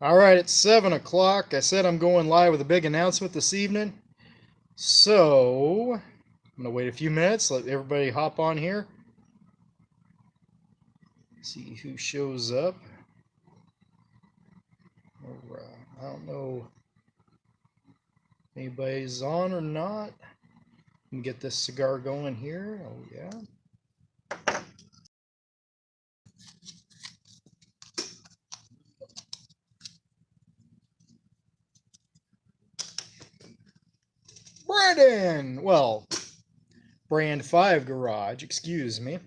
All right, it's 7 o'clock. I said I'm going live with a big announcement this evening. So, I'm going to wait a few minutes, let everybody hop on here. See who shows up. I don't know if anybody's on or not. Let me get this cigar going here. Oh, yeah. Brandon! Well, Brand 5 Garage, excuse me.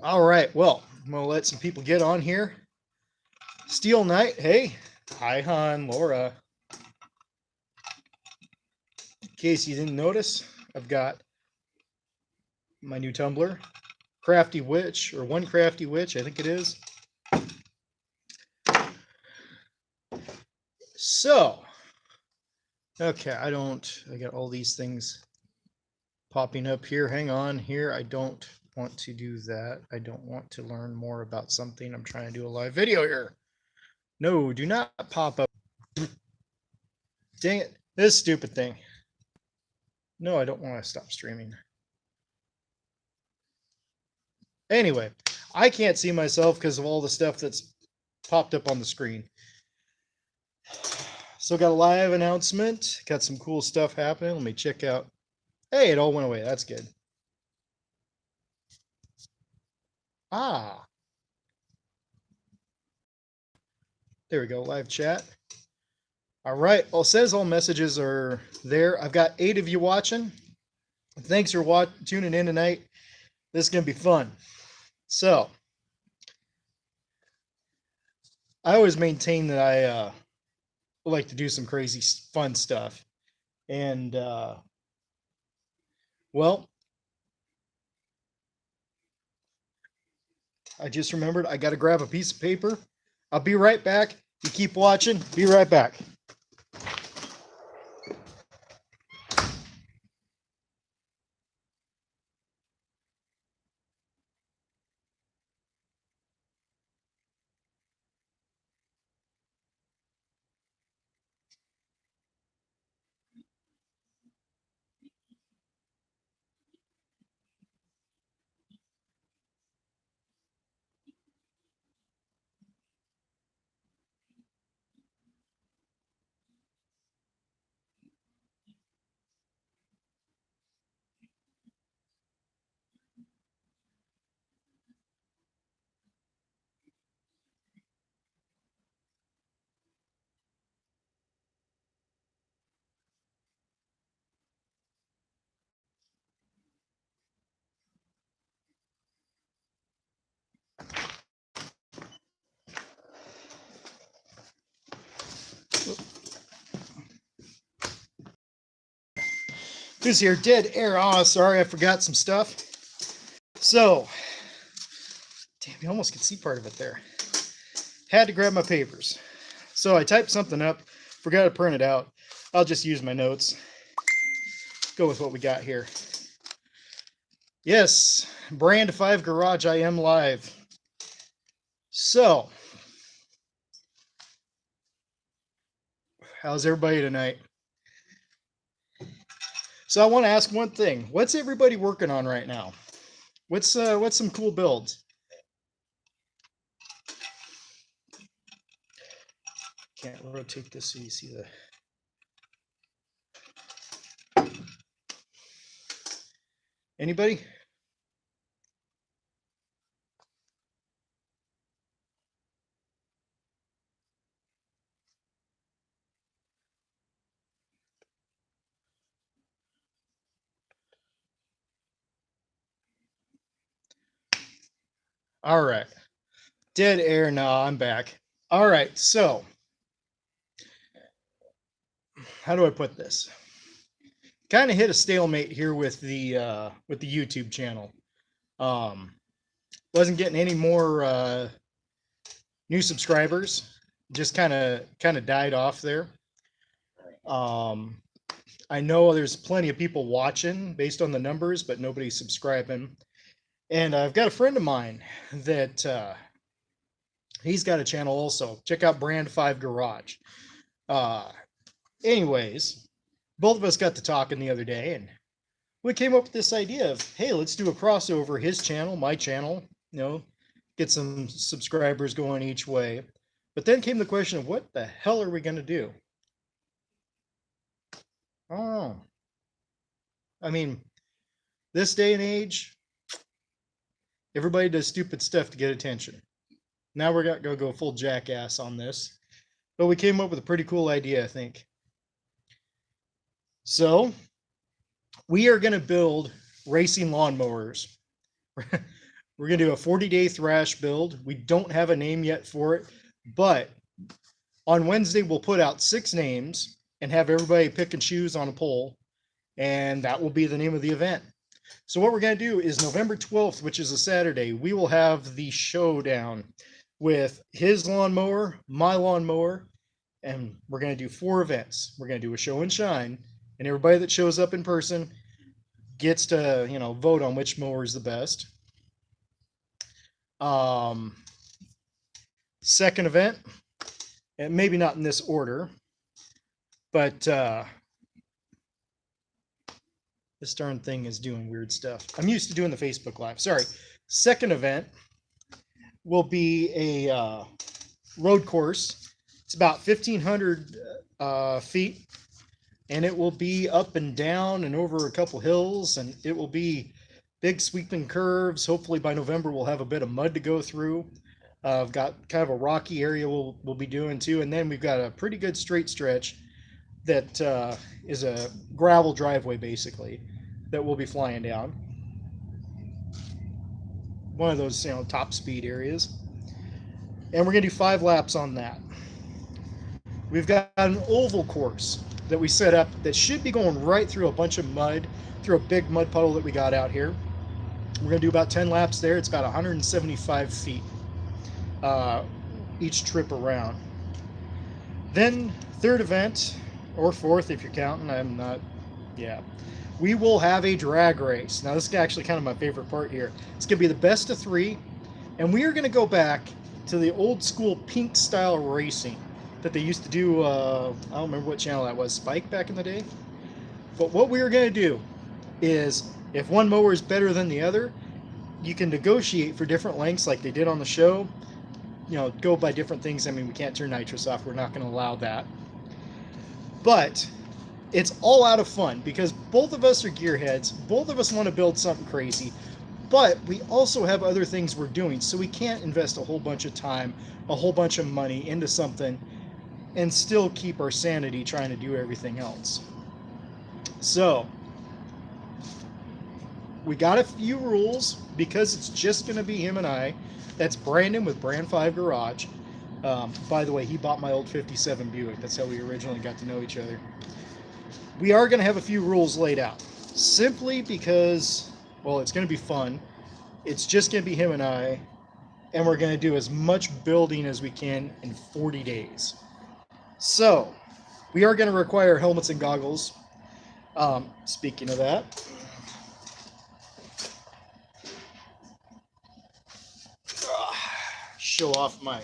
All right, well, I'm going to let some people get on here. Steel Knight, hey. Hi, Han, Laura. In case you didn't notice, I've got my new tumbler, Crafty Witch, or One Crafty Witch, I think it is. So, okay, I got all these things popping up here. Hang on here. I don't want to do that. I don't want to learn more about something. I'm trying to do a live video here. No, do not pop up. Dang it. This stupid thing. No, I don't want to stop streaming. Anyway, I can't see myself because of all the stuff that's popped up on the screen. So got a live announcement. Got some cool stuff happening. Let me check out. Hey, it all went away. That's good. Ah. There we go. Live chat. All right. Well, it says all messages are there. I've got 8 of you watching. Thanks for tuning in tonight. This is going to be fun. So, I always maintain that I like to do some crazy fun stuff. And, well, I just remembered I got to grab a piece of paper. I'll be right back. You keep watching. Be right back. Who's here? Dead air. Oh, sorry, I forgot some stuff. So, damn, you almost can see part of it there. Had to grab my papers. So I typed something up, forgot to print it out. I'll just use my notes. Go with what we got here. Yes, Brand 5 Garage, I am live. So, how's everybody tonight? So I want to ask one thing. What's everybody working on right now? What's some cool builds? Can't rotate this so you see the. Anybody? All right. Dead air. No, I'm back. All right. So, how do I put this? Kind of hit a stalemate here with the YouTube channel. Wasn't getting any more new subscribers. Just kind of died off there. I know there's plenty of people watching based on the numbers, but nobody's subscribing. And I've got a friend of mine that he's got a channel also. Check out Brand 5 Garage. Anyways, both of us got to talking the other day, and we came up with this idea of, hey, let's do a crossover, his channel, my channel, get some subscribers going each way. But then came the question of what the hell are we going to do? Oh, I mean, this day and age, everybody does stupid stuff to get attention. Now we're going to go full jackass on this. But we came up with a pretty cool idea, I think. So we are going to build racing lawnmowers. We're going to do a 40-day thrash build. We don't have a name yet for it, but on Wednesday, we'll put out 6 names and have everybody pick and choose on a poll, and that will be the name of the event. So what we're going to do is November 12th, which is a Saturday, we will have the showdown with his lawnmower, my lawnmower, and we're going to do 4 events. We're going to do a show and shine, and everybody that shows up in person gets to, vote on which mower is the best. Second event, and maybe not in this order, but this darn thing is doing weird stuff. I'm used to doing the Facebook Live. Sorry. Second event will be a road course. It's about 1,500 feet, and it will be up and down and over a couple hills, and it will be big sweeping curves. Hopefully by November we'll have a bit of mud to go through. I've got kind of a rocky area we'll be doing too, and then we've got a pretty good straight stretch that is a gravel driveway basically that we'll be flying down. One of those top speed areas, and we're gonna do 5 laps on that. We've got an oval course that we set up that should be going right through a bunch of mud, through a big mud puddle that we got out here. We're going to do about 10 laps there. It's about 175 feet each trip around. Then third event, or fourth if you're counting, I'm not, we will have a drag race. Now this is actually kind of my favorite part here. It's going to be the best of 3, and we are going to go back to the old school pink style racing that they used to do. I don't remember what channel that was, Spike back in the day. But what we are going to do is, if one mower is better than the other, you can negotiate for different lengths like they did on the show. Go by different things. I mean, we can't turn nitrous off. We're not going to allow that. But it's all out of fun because both of us are gearheads. Both of us want to build something crazy. But we also have other things we're doing. So we can't invest a whole bunch of time, a whole bunch of money into something and still keep our sanity trying to do everything else. So we got a few rules because it's just going to be him and I. That's Brandon with Brand 5 Garage. By the way, he bought my old 57 Buick. That's how we originally got to know each other. We are going to have a few rules laid out simply because, well, it's going to be fun. It's just going to be him and I, and we're going to do as much building as we can in 40 days. So we are going to require helmets and goggles. Speaking of that, show off my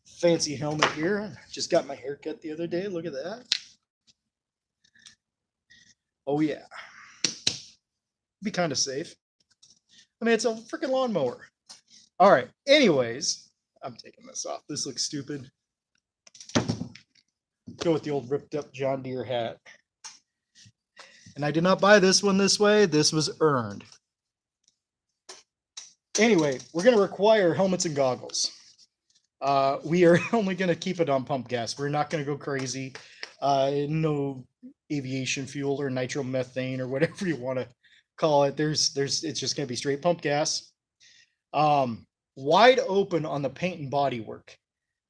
fancy helmet here. Just got my hair cut the other day. Look at that. Oh yeah. Be kind of safe. I mean, it's a freaking lawnmower. All right. Anyways, I'm taking this off. This looks stupid. Go with the old ripped up John Deere hat. And I did not buy this one this way. This was earned. Anyway, we're going to require helmets and goggles. We are only going to keep it on pump gas. We're not going to go crazy. No aviation fuel or nitromethane or whatever you want to call it. It's just going to be straight pump gas. Wide open on the paint and body work.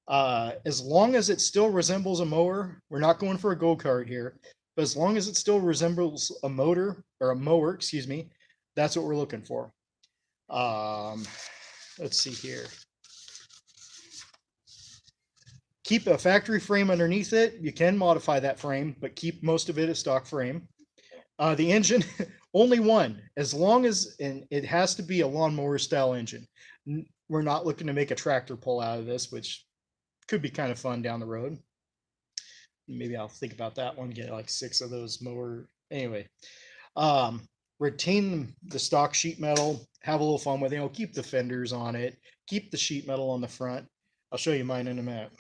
As long as it still resembles a mower, we're not going for a go-kart here, but as long as it still resembles a mower, excuse me, that's what we're looking for. Let's see here. keep a factory frame underneath it. You can modify that frame, but keep most of it a stock frame. The engine, only one, as long as, and it has to be a lawnmower style engine. We're not looking to make a tractor pull out of this, which could be kind of fun down the road. Maybe I'll think about that one, get like 6 of those mower. Anyway, retain the stock sheet metal, have a little fun with it. Keep the fenders on it, keep the sheet metal on the front. I'll show you mine in a minute.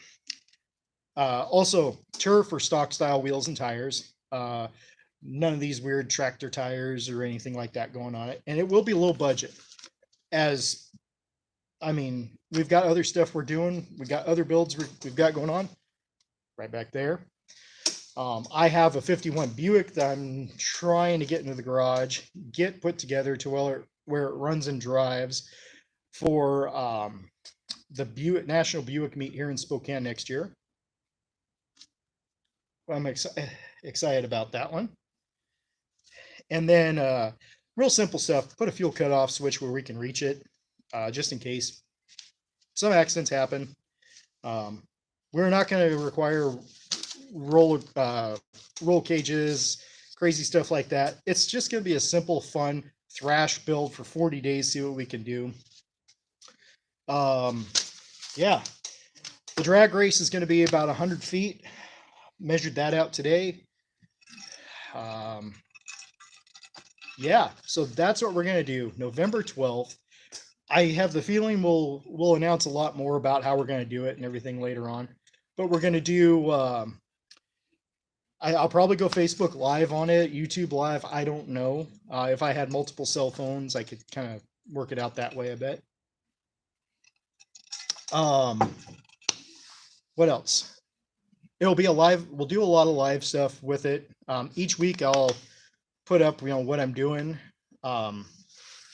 Also, turf or stock style wheels and tires. None of these weird tractor tires or anything like that going on it. And it will be low budget. As, I mean, we've got other stuff we're doing. We've got other builds we've got going on. Right back there. I have a 51 Buick that I'm trying to get into the garage, get put together to where it runs and drives for the National Buick meet here in Spokane next year. I'm excited about that one. And then real simple stuff, put a fuel cutoff switch where we can reach it, just in case some accidents happen. We're not going to require roll cages, crazy stuff like that. It's just going to be a simple, fun thrash build for 40 days, see what we can do. Yeah, the drag race is going to be about 100 feet. Measured that out today. Yeah, so that's what we're going to do. November 12th. I have the feeling we'll announce a lot more about how we're going to do it and everything later on. But we're going to do, I'll probably go Facebook Live on it, YouTube Live. I don't know. If I had multiple cell phones, I could kind of work it out that way a bit. What else? It'll be a live, we'll do a lot of live stuff with it. Each week I'll put up, what I'm doing.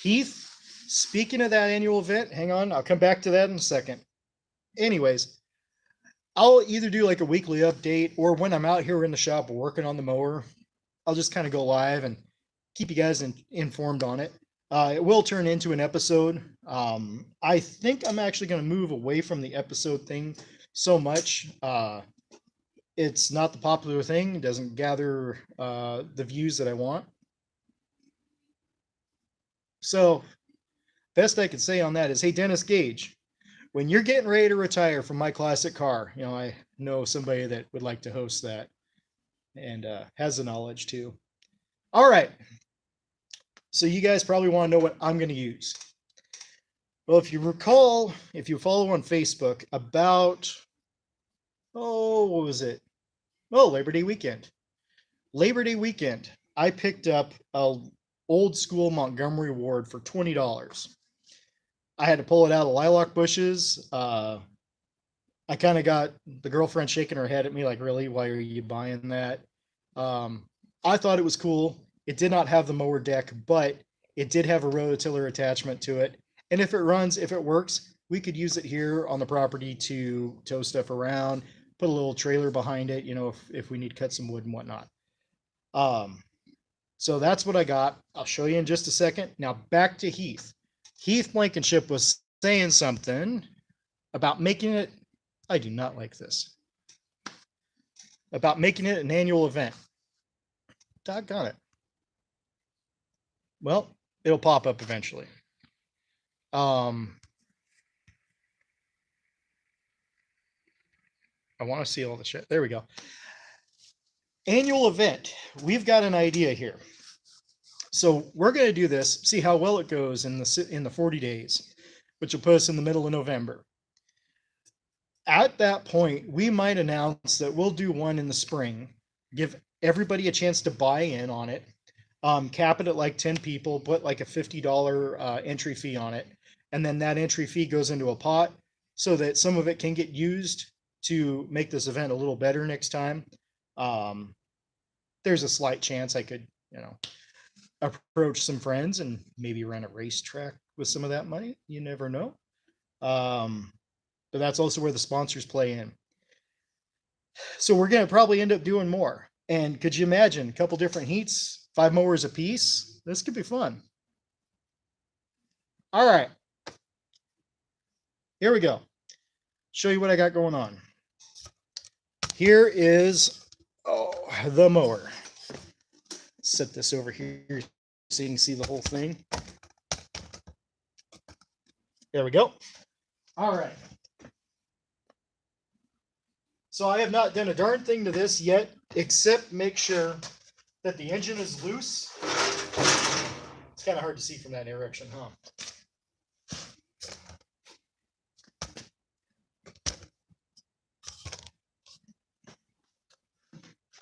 Heath, speaking of that annual event, hang on, I'll come back to that in a second. Anyways, I'll either do like a weekly update, or when I'm out here in the shop working on the mower, I'll just kind of go live and keep you guys informed on it. It will turn into an episode. I think I'm actually going to move away from the episode thing so much. It's not the popular thing. It doesn't gather the views that I want. So, best I can say on that is, hey, Dennis Gage, when you're getting ready to retire from My Classic Car, I know somebody that would like to host that and has the knowledge too. All right. So you guys probably want to know what I'm going to use. Well, if you recall, if you follow on Facebook, about, what was it? Oh, Labor Day weekend. Labor Day weekend, I picked up a old school Montgomery Ward for $20. I had to pull it out of lilac bushes. I kind of got the girlfriend shaking her head at me like, really, why are you buying that? I thought it was cool. It did not have the mower deck, but it did have a rototiller attachment to it. And if it runs, if it works, we could use it here on the property to tow stuff around, put a little trailer behind it, if we need to cut some wood and whatnot. So that's what I got. I'll show you in just a second. Now back to Heath. Heath Blankenship was saying something about making it, I do not like this, about making it an annual event. Doggone it. Well, it'll pop up eventually. I want to see all the shit. There we go. Annual event. We've got an idea here. So we're going to do this, see how well it goes in the 40 days, which will put us in the middle of November. At that point, we might announce that we'll do one in the spring, give everybody a chance to buy in on it, cap it at like 10 people, put like a $50 entry fee on it, and then that entry fee goes into a pot so that some of it can get used to make this event a little better next time. There's a slight chance I could, approach some friends and maybe run a racetrack with some of that money. You never know. But that's also where the sponsors play in. So we're going to probably end up doing more. And could you imagine a couple different heats, 5 mowers a piece? This could be fun. All right. Here we go. Show you what I got going on. here is the mower. Set this over here so you can see the whole thing. There we go. All right. So I have not done a darn thing to this yet, except make sure that the engine is loose. It's kind of hard to see from that direction, huh?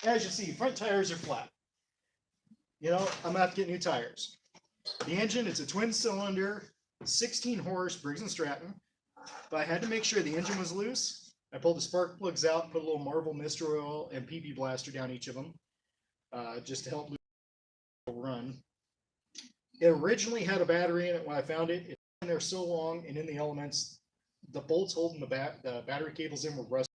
As you see, front tires are flat. You know, I'm gonna have to get new tires. The engine, it's a twin cylinder, 16 horse Briggs & Stratton. But I had to make sure the engine was loose. I pulled the spark plugs out, put a little Marvel Mist Oil and PP Blaster down each of them, just to help run. It originally had a battery in it when I found it. It's been there so long, and in the elements, the bolts holding the battery cables in were rusted,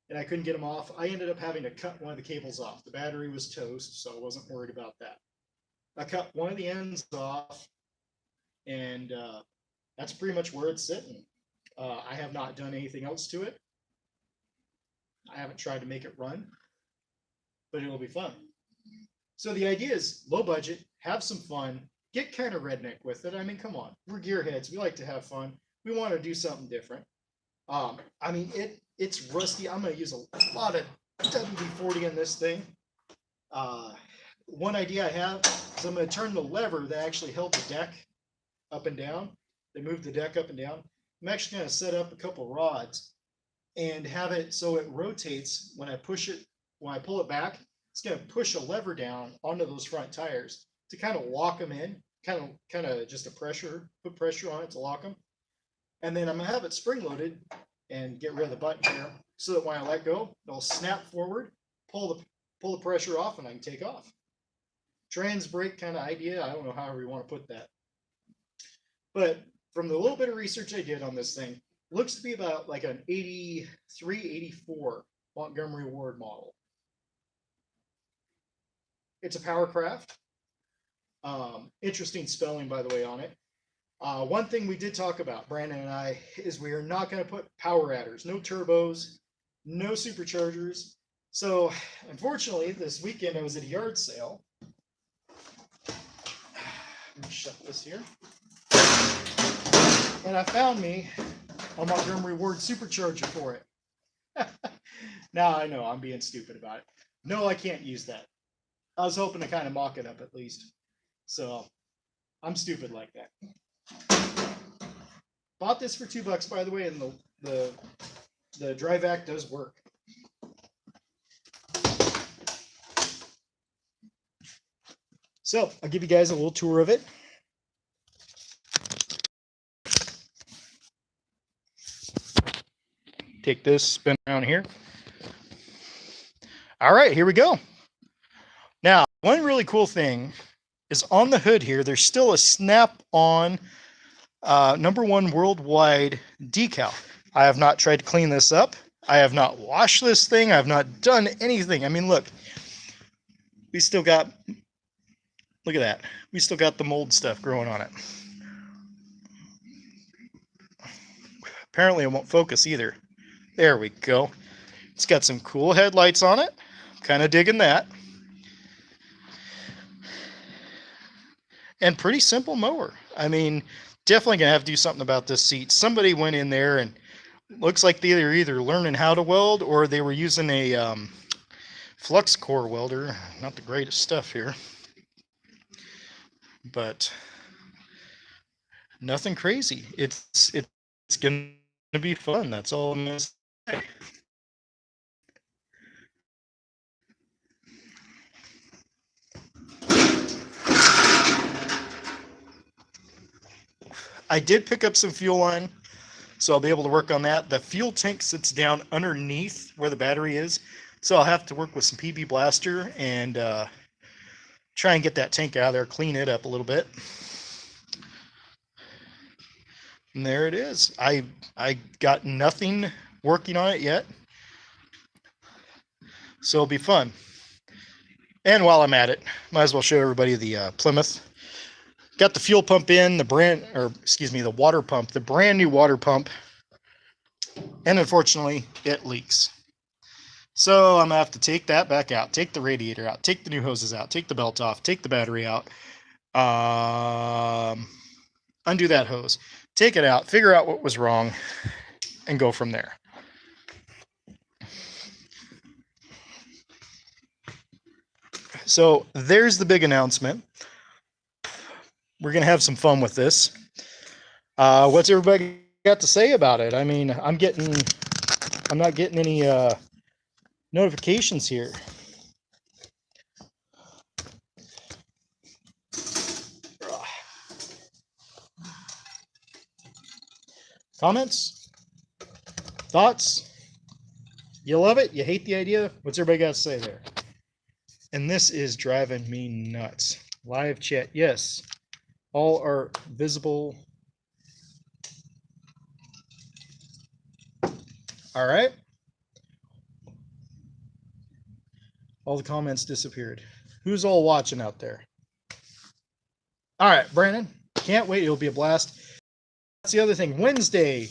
and I couldn't get them off. I ended up having to cut one of the cables off. The battery was toast, so I wasn't worried about that. I cut one of the ends off, and that's pretty much where it's sitting. I have not done anything else to it. I haven't tried to make it run, but it'll be fun. So the idea is low budget, have some fun, get kind of redneck with it. I mean, come on, we're gearheads. We like to have fun. We want to do something different. I mean, it's rusty. I'm going to use a lot of WD-40 in this thing. One idea I have is I'm going to turn the lever that actually held the deck up and down. They moved the deck up and down. I'm actually going to set up a couple rods and have it so it rotates when I push it. When I pull it back, it's going to push a lever down onto those front tires to kind of lock them in, kind of just put pressure on it to lock them. And then I'm going to have it spring loaded and get rid of the button here so that when I let go, it'll snap forward, pull the pressure off, and I can take off. Trans brake kind of idea. I don't know however you want to put that. But from the little bit of research I did on this thing, it looks to be about like an 83, 84 Montgomery Ward model. It's a Powercraft. Interesting spelling, by the way, on it. One thing we did talk about, Brandon and I, is we are not going to put power adders, no turbos, no superchargers. So, unfortunately, this weekend I was at a yard sale. Let me shut this here. And I found me a Montgomery Ward supercharger for it. Now I know I'm being stupid about it. No, I can't use that. I was hoping to kind of mock it up at least. So I'm stupid like that. Bought this for $2, by the way, and the dry vac does work. So I'll give you guys a little tour of it. Take this, spin around here. All right, here we go. Now, one really cool thing is on the hood here, there's still a Snap-on #1 worldwide decal. I have not tried to clean this up. I have not washed this thing. I have not done anything. I mean, look, we still got, look at that. We still got the mold stuff growing on it. Apparently it won't focus either. There we go. It's got some cool headlights on it. Kind of digging that. And pretty simple mower. I mean, definitely going to have to do something about this seat. Somebody went in there and looks like they were either learning how to weld or they were using a flux core welder. Not the greatest stuff here. But nothing crazy. It's going to be fun. That's all I'm going to say. I did pick up some fuel line, so I'll be able to work on that. The fuel tank sits down underneath where the battery is, so I'll have to work with some PP Blaster and try and get that tank out of there, clean it up a little bit. And there it is. I got nothing working on it yet, so it'll be fun. And while I'm at it, might as well show everybody the Plymouth. Got the fuel pump in, the water pump, the brand new water pump, and unfortunately it leaks. So I'm gonna have to take that back out, take the radiator out, take the new hoses out, take the belt off, take the battery out, undo that hose, take it out, figure out what was wrong, and go from there. So there's the big announcement. We're gonna have some fun with this. What's everybody got to say about it? I mean, I'm not getting any notifications here. Comments? Thoughts? You love it? You hate the idea? What's everybody got to say there? And this is driving me nuts. Live chat, yes. All are visible. All right. All the comments disappeared. Who's all watching out there? All right, Brandon. Can't wait. It'll be a blast. That's the other thing. Wednesday,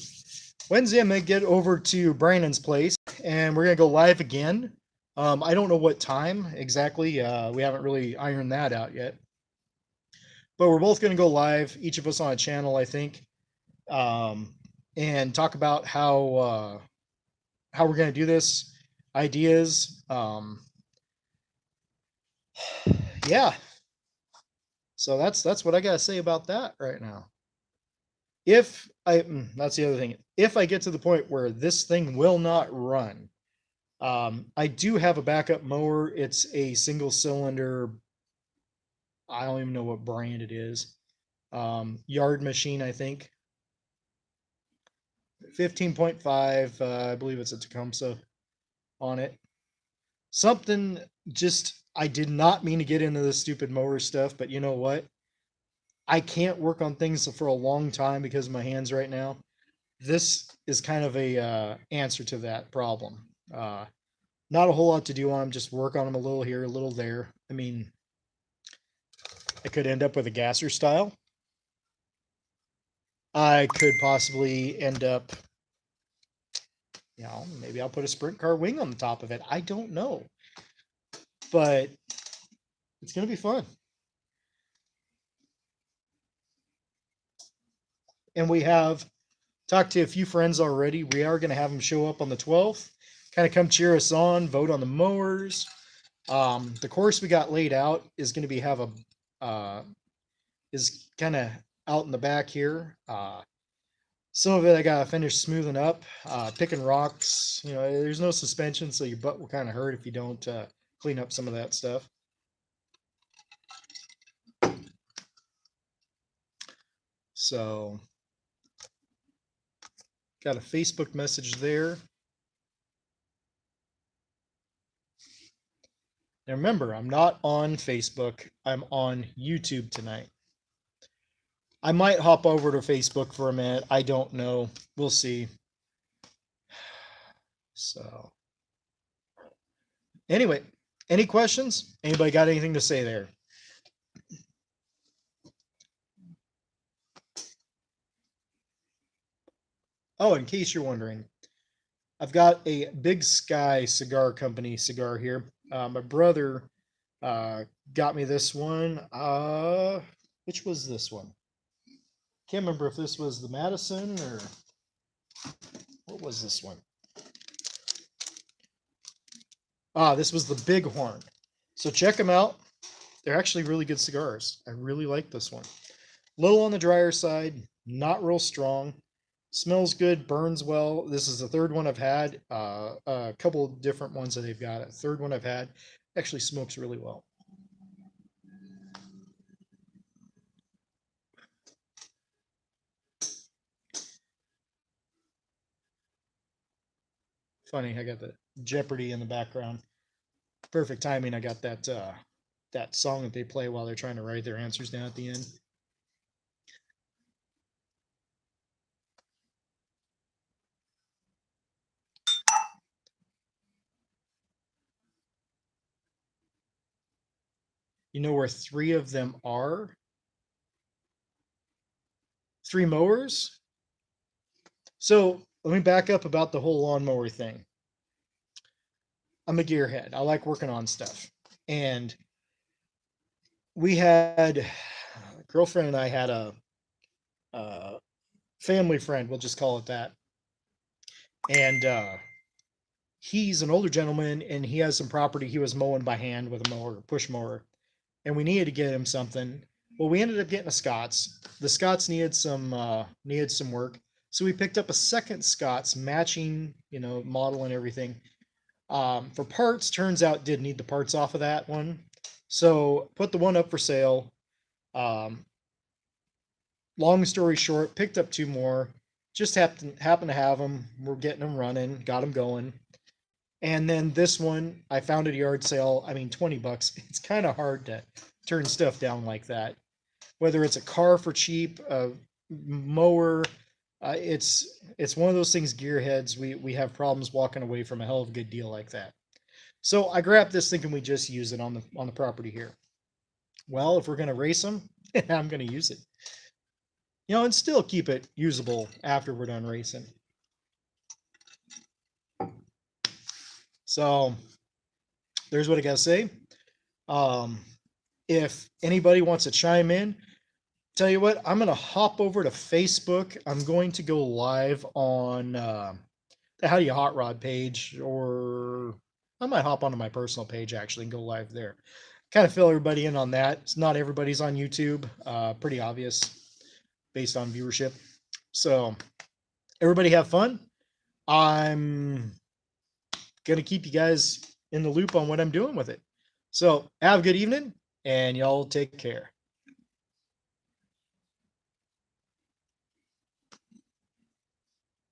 I'm going to get over to Brandon's place, and we're going to go live again. I don't know what time exactly. We haven't really ironed that out yet. But we're both going to go live, each of us on a channel, I think, and talk about how we're going to do this, ideas. Yeah. So that's what I got to say about that right now. That's the other thing. If I get to the point where this thing will not run, I do have a backup mower. It's a single cylinder. I don't even know what brand it is. Yard Machine, I think. 15.5. I believe it's a Tecumseh on it. Something I did not mean to get into this stupid mower stuff, but you know what? I can't work on things for a long time because of my hands right now. This is kind of a answer to that problem. Not a whole lot to do on them, just work on them a little here, a little there. I mean, I could end up with a gasser style. I could possibly end up, maybe I'll put a sprint car wing on the top of it. I don't know. But it's going to be fun. And we have talked to a few friends already. We are going to have them show up on the 12th, kind of come cheer us on, vote on the mowers. The course we got laid out is going to be is kind of out in the back here. Some of it I got to finish smoothing up, picking rocks. There's no suspension, so your butt will kind of hurt if you don't clean up some of that stuff. So, got a Facebook message there. Now remember, I'm not on Facebook. I'm on YouTube tonight. I might hop over to Facebook for a minute. I don't know. We'll see. So, anyway, any questions? Anybody got anything to say there? Oh, in case you're wondering, I've got a Big Sky Cigar Company cigar here. My brother got me this one. Which was this one? Can't remember if this was the Madison or what was this one. This was the Bighorn. So check them out. They're actually really good cigars. I really like this one. Little on the drier side, not real strong. Smells good, burns well. This is the third one I've had. A couple of different ones that they've got. A third one I've had. Actually smokes really well. Funny, I got the Jeopardy in the background. Perfect timing. I got that song that they play while they're trying to write their answers down at the end. You know where 3 of them are? 3 mowers? So let me back up about the whole lawnmower thing. I'm a gearhead. I like working on stuff. And we had a girlfriend and I had a family friend, we'll just call it that. And he's an older gentleman and he has some property he was mowing by hand with a mower, push mower. And we needed to get him something. Well, we ended up getting a Scots. The Scots needed some work. So we picked up a second Scots matching, model and everything. For parts, turns out did need the parts off of that one. So put the one up for sale. Long story short, picked up two more. Just happened to have them. We're getting them running, got them going. And then this one, I found at a yard sale. I mean, $20. It's kind of hard to turn stuff down like that. Whether it's a car for cheap, a mower, it's one of those things. Gearheads, we have problems walking away from a hell of a good deal like that. So I grabbed this thinking we just use it on the property here. Well, if we're gonna race them, I'm gonna use it. And still keep it usable after we're done racing. So there's what I gotta say. If anybody wants to chime in, tell you what, I'm gonna hop over to Facebook. I'm going to go live on the How Do You Hot Rod page, or I might hop onto my personal page actually and go live there. Kind of fill everybody in on that. It's not everybody's on YouTube. Pretty obvious based on viewership. So everybody have fun. I'm going to keep you guys in the loop on what I'm doing with it. So have a good evening and y'all take care.